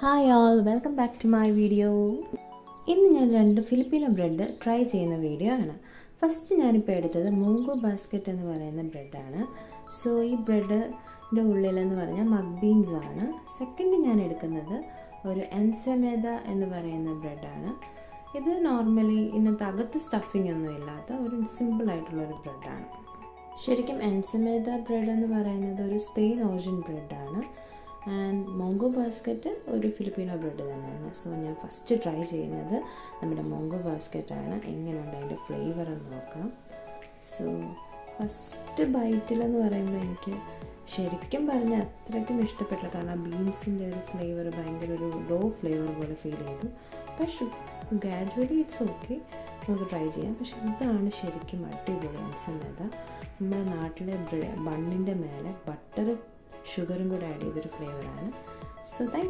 Hi all, welcome back to my video. ഇന്ന് ഞാൻ 2 Filipino bread try ചെയ്യുന്ന video ആണ്. ഫസ്റ്റ് ഞാനിപ്പോൾ എടുത്തത് മോങ്കോ ബാസ്ക്കറ്റ് എന്ന് പറയുന്ന ബ്രെഡാണ്. സോ ഈ ബ്രെഡിൻ്റെ ഉള്ളിലെന്ന് പറഞ്ഞാൽ മഗ് ബീൻസ് ആണ്. സെക്കൻഡ് ഞാൻ എടുക്കുന്നത് ഒരു എൻസമേദ എന്ന് പറയുന്ന ബ്രെഡാണ്. ഇത് നോർമലി ഇന്നത്തെ അകത്ത് സ്റ്റഫിംഗ് ഒന്നും ഇല്ലാത്ത ഒരു സിമ്പിളായിട്ടുള്ളൊരു ബ്രെഡാണ്. ശരിക്കും എൻസമേദ ബ്രെഡ് എന്ന് പറയുന്നത് ഒരു സ്പെയിൻ ഓറിജിൻ ബ്രെഡാണ്. ആൻഡ് മോങ്കോ ബാസ്ക്കറ്റ് ഒരു ഫിലിപ്പീനോ ബ്രെഡ് തന്നെയാണ്. സോ ഞാൻ ഫസ്റ്റ് ട്രൈ ചെയ്യുന്നത് നമ്മുടെ മോങ്കോ ബാസ്ക്കറ്റാണ്. എങ്ങനെയുണ്ട് അതിൻ്റെ ഫ്ലേവർ എന്ന് നോക്കാം. സോ ഫസ്റ്റ് ബൈറ്റിലെന്ന് പറയുമ്പോൾ എനിക്ക് ശരിക്കും പറഞ്ഞാൽ അത്രയ്ക്കും ഇഷ്ടപ്പെട്ടില്ല. കാരണം ബീൻസിൻ്റെ ഒരു ഫ്ലേവർ ഭയങ്കര ഒരു ലോ ഫ്ലേവർ പോലെ ഫീൽ ചെയ്തു. പക്ഷേ ഗ്രാജുവലി ഇറ്റ്സ് ഓക്കെ, നമുക്ക് ട്രൈ ചെയ്യാം. പക്ഷെ ഇതാണ് ശരിക്കും അടിപൊളി എൻസമേദ. നമ്മുടെ നാട്ടിലെ ബണ്ണിൻ്റെ മേലെ ബട്ടർ ഷുഗറും കൂടെ ആഡ് ചെയ്തൊരു ഫ്ലേവറാണ്. So thank